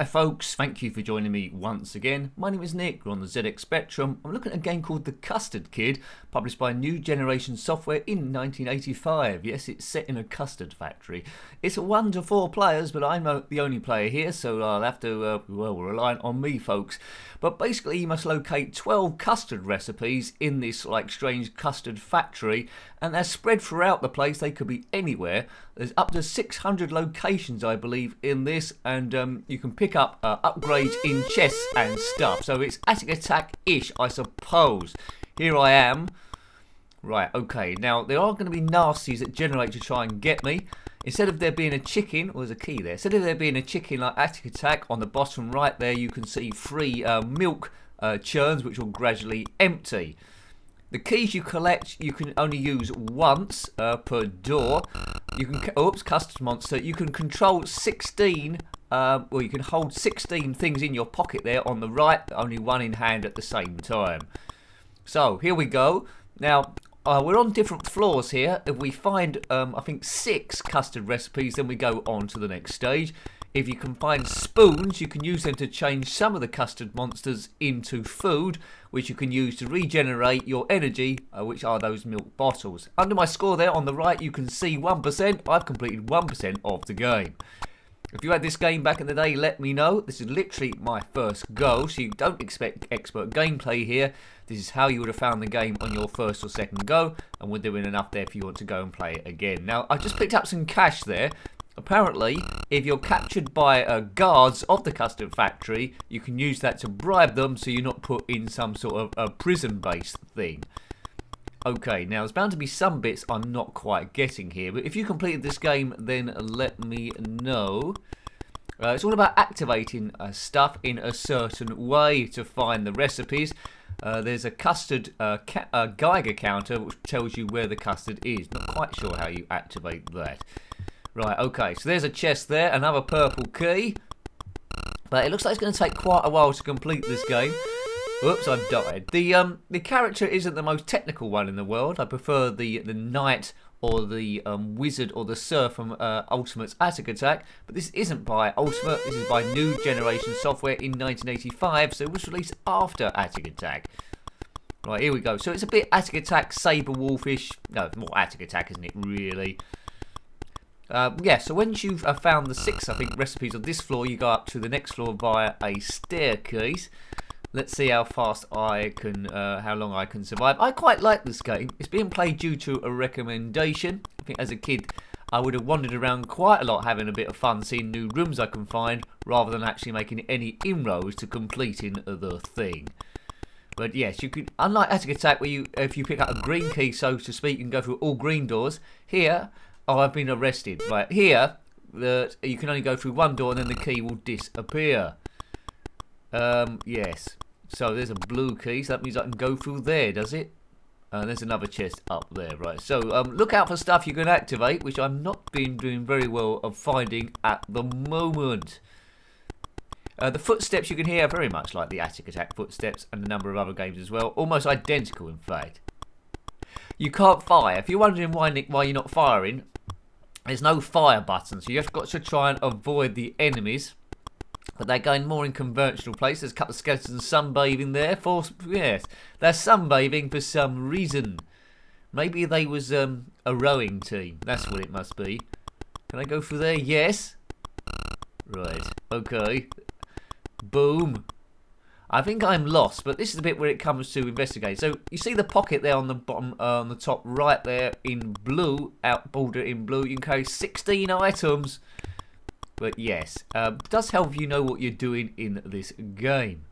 folks, thank you for joining me once again. My name is Nick, we're on the ZXspectrum. I'm looking at a game called The Custard Kid, published by New Generation Software in 1985. Yes, it's set in a custard factory. It's a 1 to 4 players, but I'm not the only player here, so I'll have to, rely on me, folks. But basically, you must locate 12 custard recipes in this, strange custard factory, and they're spread throughout the place. They could be anywhere. There's up to 600 locations, I believe, in this, and you can pick up upgrades in chests and stuff. So it's Attic Attack-ish, I suppose. Here I am. Right, okay. Now, there are going to be nasties that generate to try and get me. Instead of there being a chicken, or there's a key there. Instead of there being a chicken like Attic Attack, on the bottom right there, you can see 3 milk churns, which will gradually empty. The keys you collect, you can only use once per door. You can, custard monster. You can control 16. You can hold 16 things in your pocket there on the right, only one in hand at the same time. So here we go. Now we're on different floors here. If we find, I think 6 custard recipes, then we go on to the next stage. If you can find spoons, you can use them to change some of the custard monsters into food, which you can use to regenerate your energy, which are those milk bottles. Under my score there on the right, you can see 1%. I've completed 1% of the game. If you had this game back in the day, let me know. This is literally my first go, so you don't expect expert gameplay here. This is how you would have found the game on your first or second go, and we're doing enough there if you want to go and play it again. Now, I just picked up some cash there. Apparently, if you're captured by guards of the custard factory, you can use that to bribe them so you're not put in some sort of prison-based thing. Okay, now there's bound to be some bits I'm not quite getting here, but if you completed this game, then let me know. It's all about activating stuff in a certain way to find the recipes. There's a custard Geiger counter which tells you where the custard is. Not quite sure how you activate that. Right, okay, so there's a chest there, another purple key. But it looks like it's going to take quite a while to complete this game. Oops, I've died. The character isn't the most technical one in the world. I prefer the knight or the wizard or the serf from Ultimate's Attic Attack. But this isn't by Ultimate, this is by New Generation Software in 1985, so it was released after Attic Attack. Right, here we go. So it's a bit Attic Attack, Saber Wolfish. No, it's more Attic Attack, isn't it, really? Yeah, so once you've found the 6, I think, recipes on this floor, you go up to the next floor via a staircase. Let's see how fast I can, how long I can survive. I quite like this game. It's being played due to a recommendation. I think as a kid, I would have wandered around quite a lot, having a bit of fun, seeing new rooms I can find, rather than actually making any inroads to completing the thing. But yes, you can, unlike Attic Attack, where if you pick up a green key, so to speak, you can go through all green doors. Here, oh, I've been arrested. Right, here, you can only go through one door and then the key will disappear. Yes. So there's a blue key, so that means I can go through there, does it? There's another chest up there, right. So look out for stuff you can activate, which I'm not been doing very well of finding at the moment. The footsteps you can hear are very much like the Attic Attack footsteps and a number of other games as well. Almost identical, in fact. You can't fire. If you're wondering why, Nick, why you're not firing, there's no fire button, so you've got to try and avoid the enemies. But they're going more in conventional places. There's a couple of skeletons sunbathing there. Yes, they're sunbathing for some reason. Maybe they was a rowing team. That's what it must be. Can I go through there? Yes. Right. Okay. Boom. I think I'm lost, but this is the bit where it comes to investigate. So you see the pocket there on the bottom, on the top right there in blue, out border in blue. You can carry 16 items. But yes, does help if you know what you're doing in this game.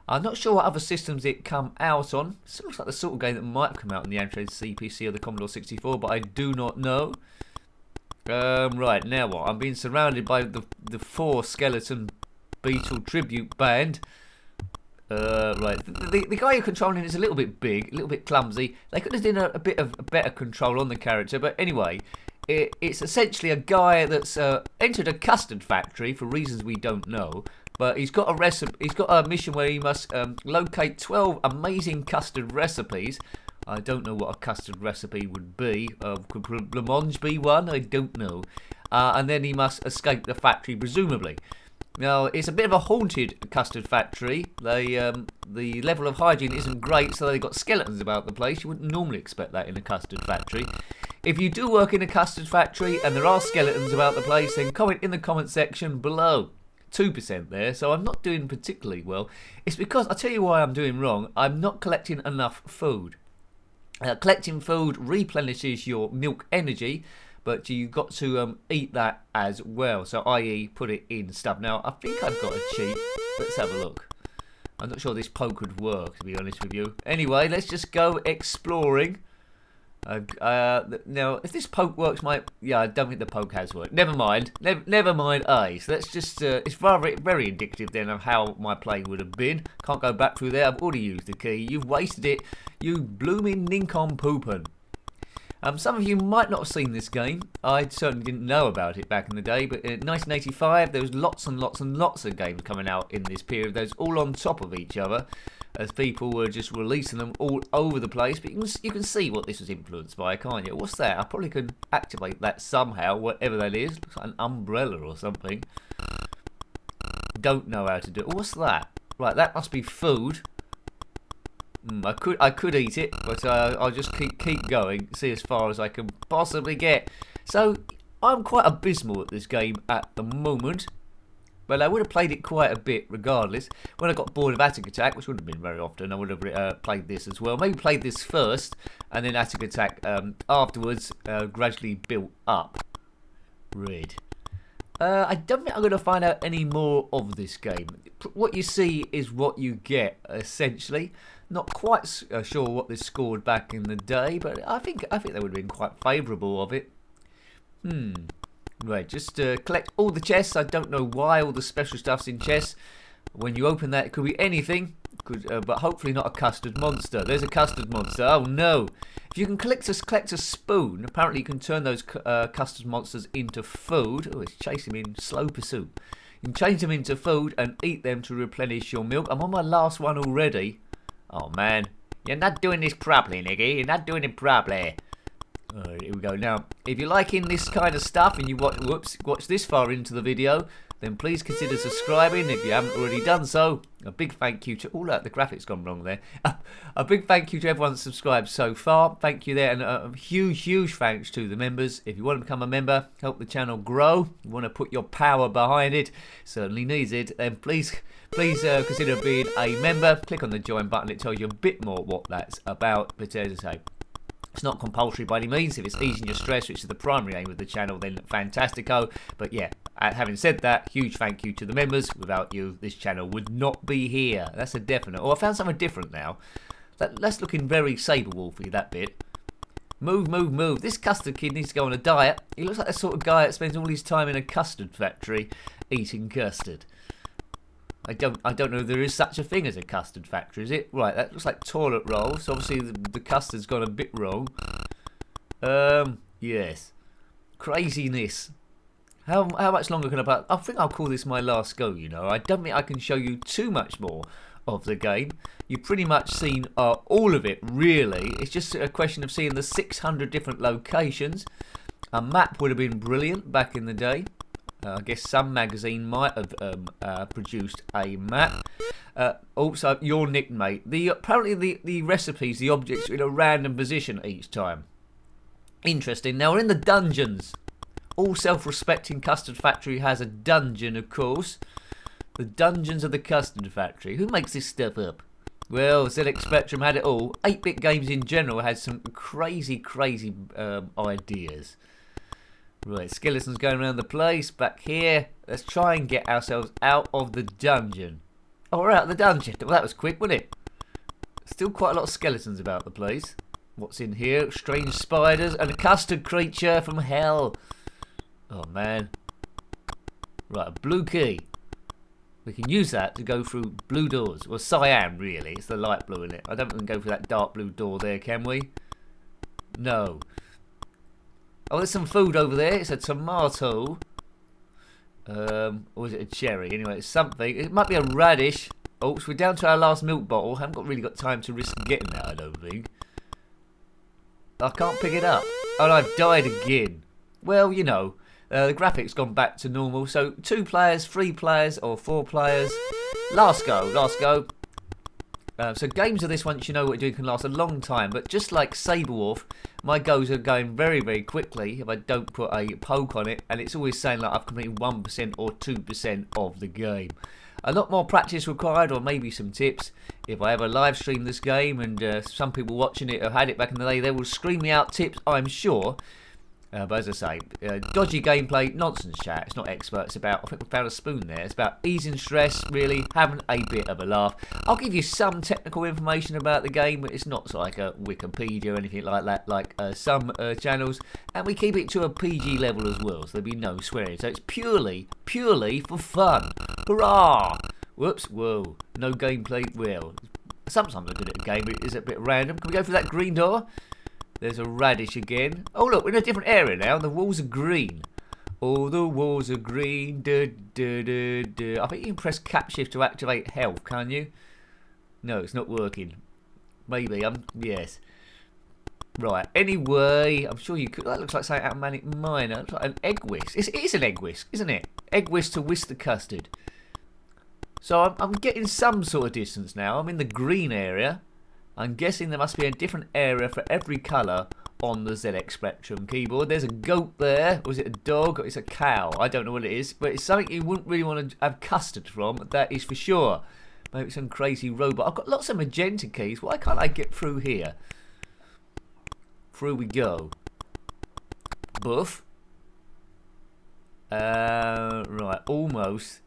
I'm not sure what other systems it come out on. It looks like the sort of game that might have come out on the Amstrad CPC or the Commodore 64, but I do not know. Right, now what? I'm being surrounded by the 4 skeleton beetle tribute band. Right, the guy you're controlling is a little bit big, a little bit clumsy. They could have done a bit of better control on the character, but anyway, it's essentially a guy that's entered a custard factory for reasons we don't know. But he's got a recipe. He's got a mission where he must locate 12 amazing custard recipes. I don't know what a custard recipe would be. Could blancmange be one? I don't know. And then he must escape the factory, presumably. Now, it's a bit of a haunted custard factory. The level of hygiene isn't great, so they've got skeletons about the place. You wouldn't normally expect that in a custard factory. If you do work in a custard factory and there are skeletons about the place, then comment in the comment section below. 2% there, so I'm not doing particularly well. It's because, I'll tell you why I'm doing wrong, I'm not collecting enough food. Collecting food replenishes your milk energy, but you've got to eat that as well, so i.e. put it in stuff. Now, I think I've got a cheat. Let's have a look. I'm not sure this poke would work, to be honest with you. Anyway, let's just go exploring. Now, if this poke works, yeah, I don't think the poke has worked. Never mind. Never mind. So let's just. It's very indicative then of how my play would have been. Can't go back through there. I've already used the key. You've wasted it. You blooming nincompoopin'. Some of you might not have seen this game. I certainly didn't know about it back in the day, but in 1985 there was lots and lots and lots of games coming out in this period. Those all on top of each other, as people were just releasing them all over the place. But you can see what this was influenced by, can't you? What's that? I probably could activate that somehow, whatever that is. Looks like an umbrella or something. Don't know how to do it. What's that? Right, that must be food. I could eat it, but I'll just keep going, see as far as I can possibly get. So I'm quite abysmal at this game at the moment, but I would have played it quite a bit regardless. When I got bored of Attic Attack, which wouldn't have been very often, I would have played this as well. Maybe played this first, and then Attic Attack afterwards gradually built up. Red. I don't think I'm going to find out any more of this game. What you see is what you get, essentially. Not quite sure what this scored back in the day, but I think they would have been quite favourable of it. Right, just collect all the chests. I don't know why all the special stuff's in chests. When you open that, it could be anything, but hopefully not a custard monster. There's a custard monster. Oh no! If you can collect a spoon, apparently you can turn those custard monsters into food. Oh, it's chasing me in slow pursuit. You can change them into food and eat them to replenish your milk. I'm on my last one already. Oh man, you're not doing this properly, Nicky. You're not doing it properly. Alright, here we go. Now, if you're liking this kind of stuff and you watch this far into the video, then please consider subscribing if you haven't already done so. A big thank you to... Oh, look, the graphics gone wrong there. A big thank you to everyone that's subscribed so far. Thank you there, and a huge thanks to the members. If you want to become a member, help the channel grow, you want to put your power behind it, certainly needs it, then please consider being a member. Click on the join button. It tells you a bit more what that's about. But as I say, it's not compulsory by any means. If it's easing your stress, which is the primary aim of the channel, then fantastico. But yeah, having said that, huge thank you to the members. Without you, this channel would not be here. That's a definite. Oh, I found something different now. That's looking very Saberwolfy, that bit. Move. This Custard Kid needs to go on a diet. He looks like the sort of guy that spends all his time in a custard factory eating custard. I don't know if there is such a thing as a custard factory, is it? Right, that looks like toilet roll, so obviously the custard's gone a bit wrong. Yes. Craziness. How much longer can I play? I think I'll call this my last go, you know. I don't think I can show you too much more of the game. You've pretty much seen all of it, really. It's just a question of seeing the 600 different locations. A map would have been brilliant back in the day. I guess some magazine might have produced a map. Also, your nickname. Apparently the recipes, the objects are in a random position each time. Interesting. Now we're in the dungeons. All self-respecting custard factory has a dungeon, of course. The dungeons of the custard factory. Who makes this stuff up? Well, ZXspectrum had it all. 8-bit games in general had some crazy ideas. Right, skeletons going around the place. Back here. Let's try and get ourselves out of the dungeon. Oh, we're out of the dungeon. Well, that was quick, wasn't it? Still quite a lot of skeletons about the place. What's in here? Strange spiders and a custard creature from hell. Oh, man. Right, a blue key. We can use that to go through blue doors. Well, cyan, really. It's the light blue in it. I don't think we can go through that dark blue door there, can we? No. Oh, there's some food over there. It's a tomato. Or is it a cherry? Anyway, it's something. It might be a radish. Oh, so we're down to our last milk bottle. Haven't really got time to risk getting that, I don't think. I can't pick it up. Oh, and I've died again. Well, you know, The graphics gone back to normal. So 2 players, 3 players, or 4 players. Last go, last go. So games of this, once you know what you're doing, can last a long time. But just like Saberwolf, my goes are going very, very quickly if I don't put a poke on it. And it's always saying like I've completed 1% or 2% of the game. A lot more practice required, or maybe some tips. If I ever live stream this game, and some people watching it have had it back in the day, they will scream me out tips, I'm sure. But as I say, dodgy gameplay, nonsense chat. It's not expert. It's about, I think we found a spoon there. It's about easing stress, really, having a bit of a laugh. I'll give you some technical information about the game, but it's not like a Wikipedia or anything like that, like some channels. And we keep it to a PG level as well, so there'll be no swearing. So it's purely for fun. Hurrah! Whoops, whoa. No gameplay. Well, sometimes I'm good at a game, but it is a bit random. Can we go through that green door? There's a radish again. Oh look, we're in a different area now. The walls are green. All the walls are green. I think you can press cap shift to activate health, can you? No, it's not working. Maybe. Yes. Right. Anyway, I'm sure you could. That looks like something out of Manic Miner. It looks like an egg whisk. It is an egg whisk, isn't it? Egg whisk to whisk the custard. So I'm getting some sort of distance now. I'm in the green area. I'm guessing there must be a different area for every colour on the ZXspectrum keyboard. There's a goat there. Was it a dog? Or it's a cow. I don't know what it is. But it's something you wouldn't really want to have custard from. That is for sure. Maybe some crazy robot. I've got lots of magenta keys. Why can't I get through here? Through we go. Buff. Right. Almost.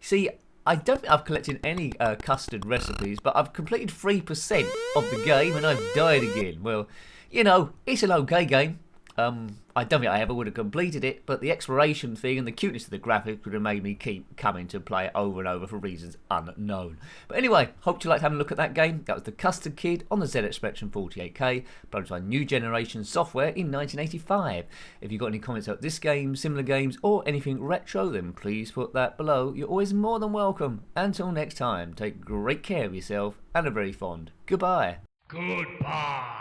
See, I don't think I've collected any custard recipes, but I've completed 3% of the game and I've died again. Well, you know, it's an okay game. I don't think I ever would have completed it, but the exploration thing and the cuteness of the graphics would have made me keep coming to play it over and over for reasons unknown. But anyway, hope you liked having a look at that game. That was the Custard Kid on the ZXspectrum 48K, published by New Generation Software in 1985. If you've got any comments about this game, similar games, or anything retro, then please put that below. You're always more than welcome. Until next time, take great care of yourself and a very fond goodbye. Goodbye.